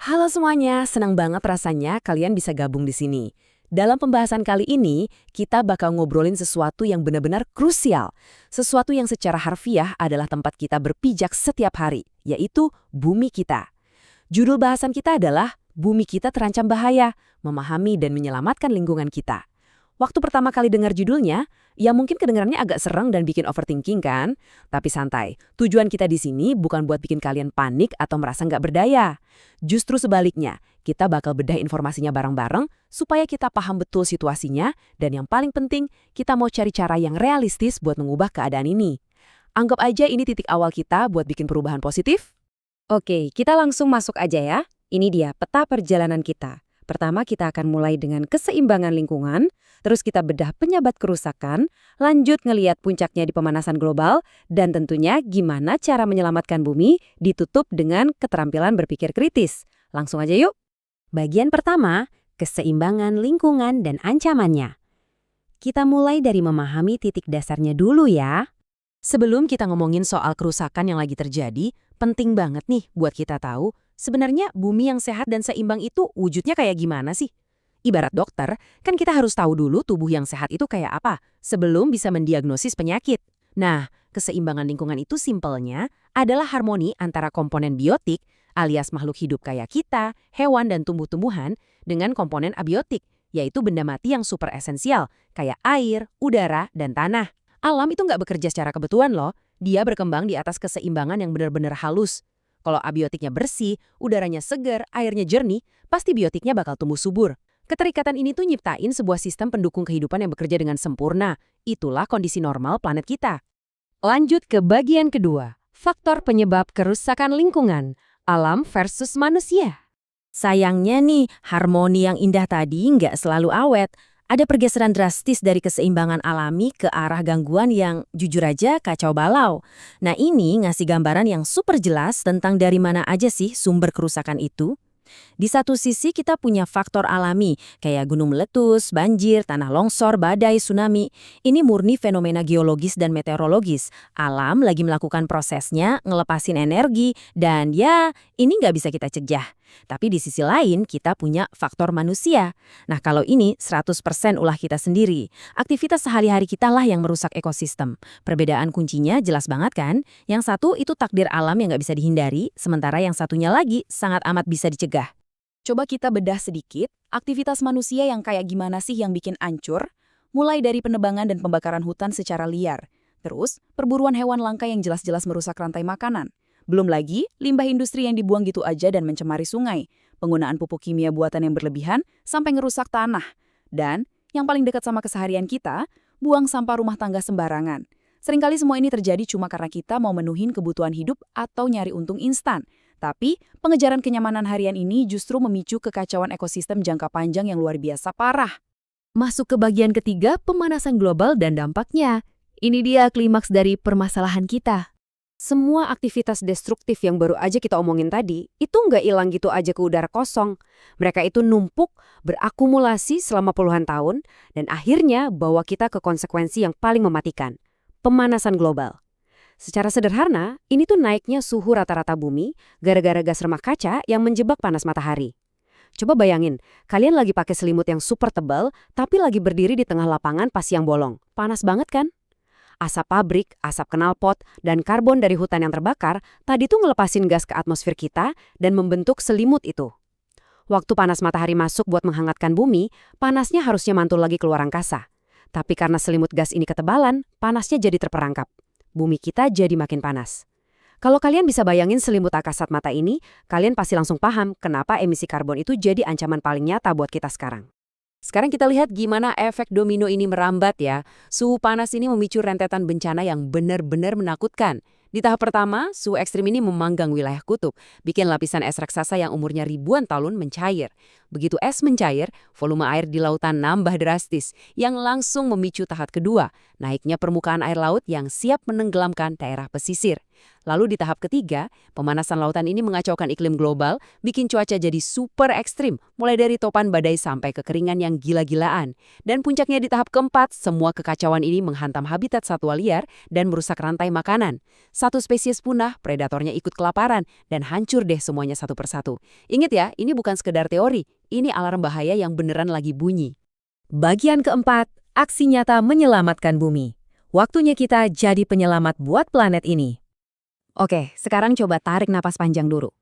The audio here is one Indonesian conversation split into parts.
Halo semuanya, senang banget rasanya kalian bisa gabung di sini. Dalam pembahasan kali ini, kita bakal ngobrolin sesuatu yang benar-benar krusial. Sesuatu yang secara harfiah adalah tempat kita berpijak setiap hari, yaitu bumi kita. Judul bahasan kita adalah Bumi Kita Terancam Bahaya, Memahami dan Menyelamatkan Lingkungan Kita. Waktu pertama kali dengar judulnya, ya mungkin kedengarannya agak serem dan bikin overthinking kan? Tapi santai, tujuan kita di sini bukan buat bikin kalian panik atau merasa nggak berdaya. Justru sebaliknya, kita bakal bedah informasinya bareng-bareng supaya kita paham betul situasinya dan yang paling penting, kita mau cari cara yang realistis buat mengubah keadaan ini. Anggap aja ini titik awal kita buat bikin perubahan positif. Oke, kita langsung masuk aja ya. Ini dia peta perjalanan kita. Pertama kita akan mulai dengan keseimbangan lingkungan, terus kita bedah penyebab kerusakan, lanjut ngeliat puncaknya di pemanasan global, dan tentunya gimana cara menyelamatkan bumi ditutup dengan keterampilan berpikir kritis. Langsung aja yuk. Bagian pertama, keseimbangan lingkungan dan ancamannya. Kita mulai dari memahami titik dasarnya dulu ya. Sebelum kita ngomongin soal kerusakan yang lagi terjadi, penting banget nih buat kita tahu sebenarnya bumi yang sehat dan seimbang itu wujudnya kayak gimana sih? Ibarat dokter, kan kita harus tahu dulu tubuh yang sehat itu kayak apa sebelum bisa mendiagnosis penyakit. Nah, keseimbangan lingkungan itu simpelnya adalah harmoni antara komponen biotik alias makhluk hidup kayak kita, hewan dan tumbuh-tumbuhan dengan komponen abiotik, yaitu benda mati yang super esensial kayak air, udara, dan tanah. Alam itu nggak bekerja secara kebetulan loh, dia berkembang di atas keseimbangan yang benar-benar halus. Kalau abiotiknya bersih, udaranya segar, airnya jernih, pasti biotiknya bakal tumbuh subur. Keterikatan ini tuh nyiptain sebuah sistem pendukung kehidupan yang bekerja dengan sempurna. Itulah kondisi normal planet kita. Lanjut ke bagian kedua, faktor penyebab kerusakan lingkungan, alam versus manusia. Sayangnya nih, harmoni yang indah tadi nggak selalu awet. Ada pergeseran drastis dari keseimbangan alami ke arah gangguan yang jujur aja kacau balau. Nah ini ngasih gambaran yang super jelas tentang dari mana aja sih sumber kerusakan itu. Di satu sisi kita punya faktor alami, kayak gunung meletus, banjir, tanah longsor, badai, tsunami. Ini murni fenomena geologis dan meteorologis. Alam lagi melakukan prosesnya, ngelepasin energi, dan ya ini nggak bisa kita cegah. Tapi di sisi lain kita punya faktor manusia. Nah kalau ini 100% ulah kita sendiri. Aktivitas sehari-hari kita lah yang merusak ekosistem. Perbedaan kuncinya jelas banget kan? Yang satu itu takdir alam yang nggak bisa dihindari, sementara yang satunya lagi sangat amat bisa dicegah. Coba kita bedah sedikit, aktivitas manusia yang kayak gimana sih yang bikin ancur? Mulai dari penebangan dan pembakaran hutan secara liar. Terus, perburuan hewan langka yang jelas-jelas merusak rantai makanan. Belum lagi, limbah industri yang dibuang gitu aja dan mencemari sungai. Penggunaan pupuk kimia buatan yang berlebihan sampai ngerusak tanah. Dan, yang paling dekat sama keseharian kita, buang sampah rumah tangga sembarangan. Seringkali semua ini terjadi cuma karena kita mau menuhin kebutuhan hidup atau nyari untung instan. Tapi, pengejaran kenyamanan harian ini justru memicu kekacauan ekosistem jangka panjang yang luar biasa parah. Masuk ke bagian ketiga, pemanasan global dan dampaknya. Ini dia klimaks dari permasalahan kita. Semua aktivitas destruktif yang baru aja kita omongin tadi, itu nggak hilang gitu aja ke udara kosong. Mereka itu numpuk, berakumulasi selama puluhan tahun, dan akhirnya bawa kita ke konsekuensi yang paling mematikan. Pemanasan global. Secara sederhana, ini tuh naiknya suhu rata-rata bumi gara-gara gas remah kaca yang menjebak panas matahari. Coba bayangin, kalian lagi pakai selimut yang super tebal, tapi lagi berdiri di tengah lapangan pas siang bolong. Panas banget kan? Asap pabrik, asap knalpot, dan karbon dari hutan yang terbakar tadi tuh ngelepasin gas ke atmosfer kita dan membentuk selimut itu. Waktu panas matahari masuk buat menghangatkan bumi, panasnya harusnya mantul lagi keluar angkasa. Tapi karena selimut gas ini ketebalan, panasnya jadi terperangkap. Bumi kita jadi makin panas. Kalau kalian bisa bayangin selimut kasat mata ini, kalian pasti langsung paham kenapa emisi karbon itu jadi ancaman paling nyata buat kita sekarang. Sekarang kita lihat gimana efek domino ini merambat ya. Suhu panas ini memicu rentetan bencana yang benar-benar menakutkan. Di tahap pertama, suhu ekstrim ini memanggang wilayah kutub, bikin lapisan es raksasa yang umurnya ribuan tahun mencair. Begitu es mencair, volume air di lautan nambah drastis, yang langsung memicu tahap kedua, naiknya permukaan air laut yang siap menenggelamkan daerah pesisir. Lalu di tahap ketiga, pemanasan lautan ini mengacaukan iklim global, bikin cuaca jadi super ekstrim, mulai dari topan badai sampai kekeringan yang gila-gilaan. Dan puncaknya di tahap keempat, semua kekacauan ini menghantam habitat satwa liar dan merusak rantai makanan. Satu spesies punah, predatornya ikut kelaparan, dan hancur deh semuanya satu persatu. Ingat ya, ini bukan sekedar teori, ini alarm bahaya yang beneran lagi bunyi. Bagian keempat, aksi nyata menyelamatkan bumi. Waktunya kita jadi penyelamat buat planet ini. Oke, sekarang coba tarik napas panjang dulu.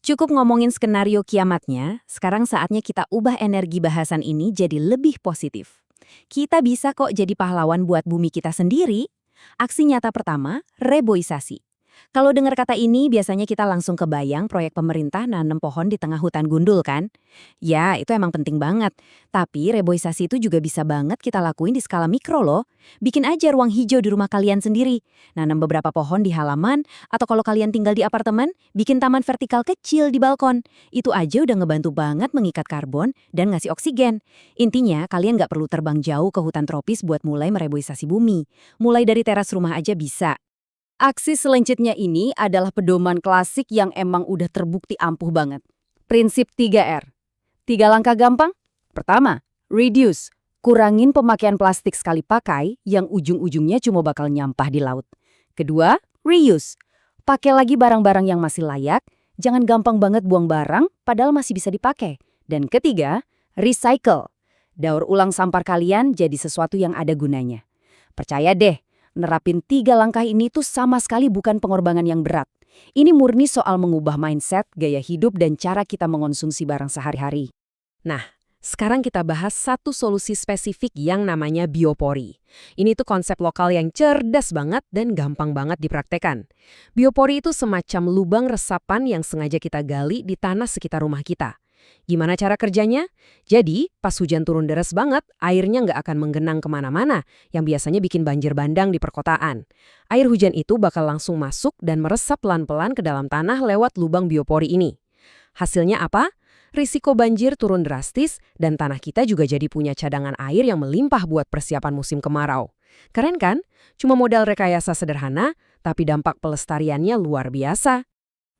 Cukup ngomongin skenario kiamatnya, sekarang saatnya kita ubah energi bahasan ini jadi lebih positif. Kita bisa kok jadi pahlawan buat bumi kita sendiri. Aksi nyata pertama, reboisasi. Kalau dengar kata ini, biasanya kita langsung kebayang proyek pemerintah nanam pohon di tengah hutan gundul kan? Ya, itu emang penting banget. Tapi reboisasi itu juga bisa banget kita lakuin di skala mikro loh. Bikin aja ruang hijau di rumah kalian sendiri. Nanam beberapa pohon di halaman, atau kalau kalian tinggal di apartemen, bikin taman vertikal kecil di balkon. Itu aja udah ngebantu banget mengikat karbon dan ngasih oksigen. Intinya, kalian nggak perlu terbang jauh ke hutan tropis buat mulai mereboisasi bumi. Mulai dari teras rumah aja bisa. Aksi selanjutnya ini adalah pedoman klasik yang emang udah terbukti ampuh banget. Prinsip 3R. 3 langkah gampang. Pertama, reduce. Kurangin pemakaian plastik sekali pakai yang ujung-ujungnya cuma bakal nyampah di laut. Kedua, reuse. Pakai lagi barang-barang yang masih layak, jangan gampang banget buang barang padahal masih bisa dipakai. Dan ketiga, recycle. Daur ulang sampah kalian jadi sesuatu yang ada gunanya. Percaya deh, nerapin 3 langkah ini tuh sama sekali bukan pengorbanan yang berat. Ini murni soal mengubah mindset, gaya hidup, dan cara kita mengonsumsi barang sehari-hari. Nah, sekarang kita bahas satu solusi spesifik yang namanya biopori. Ini tuh konsep lokal yang cerdas banget dan gampang banget dipraktekan. Biopori itu semacam lubang resapan yang sengaja kita gali di tanah sekitar rumah kita. Gimana cara kerjanya? Jadi, pas hujan turun deras banget, airnya nggak akan menggenang kemana-mana, yang biasanya bikin banjir bandang di perkotaan. Air hujan itu bakal langsung masuk dan meresap pelan-pelan ke dalam tanah lewat lubang biopori ini. Hasilnya apa? Risiko banjir turun drastis, dan tanah kita juga jadi punya cadangan air yang melimpah buat persiapan musim kemarau. Keren kan? Cuma modal rekayasa sederhana, tapi dampak pelestariannya luar biasa.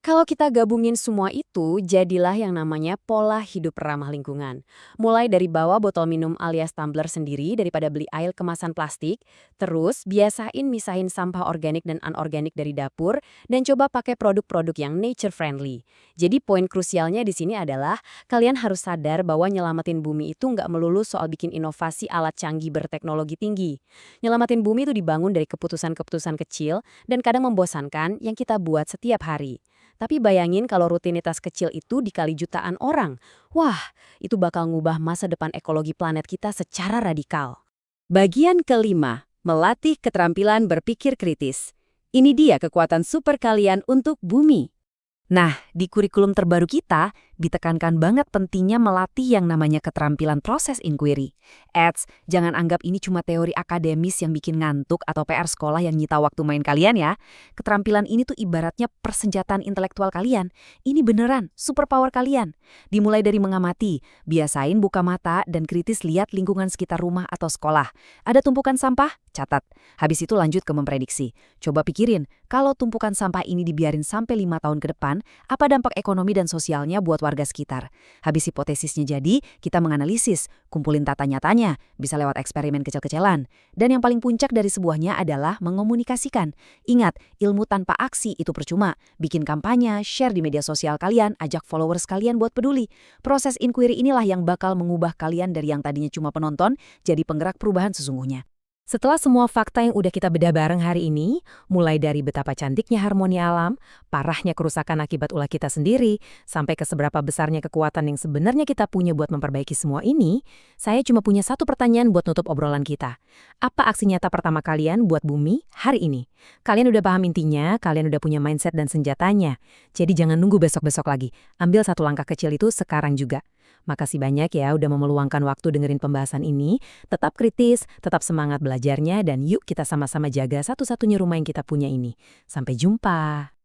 Kalau kita gabungin semua itu, jadilah yang namanya pola hidup ramah lingkungan. Mulai dari bawa botol minum alias tumbler sendiri daripada beli air kemasan plastik, terus biasain misahin sampah organik dan anorganik dari dapur, dan coba pakai produk-produk yang nature friendly. Jadi poin krusialnya di sini adalah, kalian harus sadar bahwa nyelamatin bumi itu nggak melulu soal bikin inovasi alat canggih berteknologi tinggi. Nyelamatin bumi itu dibangun dari keputusan-keputusan kecil dan kadang membosankan yang kita buat setiap hari. Tapi bayangin kalau rutinitas kecil itu dikali jutaan orang. Wah, itu bakal ngubah masa depan ekologi planet kita secara radikal. Bagian kelima, melatih keterampilan berpikir kritis. Ini dia kekuatan super kalian untuk bumi. Nah, di kurikulum terbaru kita, ditekankan banget pentingnya melatih yang namanya keterampilan proses inquiry. Jangan anggap ini cuma teori akademis yang bikin ngantuk atau PR sekolah yang nyita waktu main kalian ya. Keterampilan ini tuh ibaratnya persenjataan intelektual kalian. Ini beneran superpower kalian. Dimulai dari mengamati, biasain buka mata dan kritis lihat lingkungan sekitar rumah atau sekolah. Ada tumpukan sampah? Catat. Habis itu lanjut ke memprediksi. Coba pikirin, kalau tumpukan sampah ini dibiarin sampai 5 tahun ke depan, apa dampak ekonomi dan sosialnya buat warga sekitar? Habis hipotesisnya jadi, kita menganalisis, kumpulin tata nyatanya, bisa lewat eksperimen kecil-kecilan. Dan yang paling puncak dari sebuahnya adalah mengomunikasikan. Ingat, ilmu tanpa aksi itu percuma. Bikin kampanye, share di media sosial kalian, ajak followers kalian buat peduli. Proses inquiry inilah yang bakal mengubah kalian dari yang tadinya cuma penonton, jadi penggerak perubahan sesungguhnya. Setelah semua fakta yang udah kita bedah bareng hari ini, mulai dari betapa cantiknya harmoni alam, parahnya kerusakan akibat ulah kita sendiri, sampai ke seberapa besarnya kekuatan yang sebenarnya kita punya buat memperbaiki semua ini, saya cuma punya satu pertanyaan buat nutup obrolan kita. Apa aksi nyata pertama kalian buat bumi hari ini? Kalian udah paham intinya, kalian udah punya mindset dan senjatanya. Jadi jangan nunggu besok-besok lagi. Ambil satu langkah kecil itu sekarang juga. Makasih banyak ya udah mau meluangkan waktu dengerin pembahasan ini. Tetap kritis, tetap semangat belajarnya, dan yuk kita sama-sama jaga satu-satunya rumah yang kita punya ini. Sampai jumpa.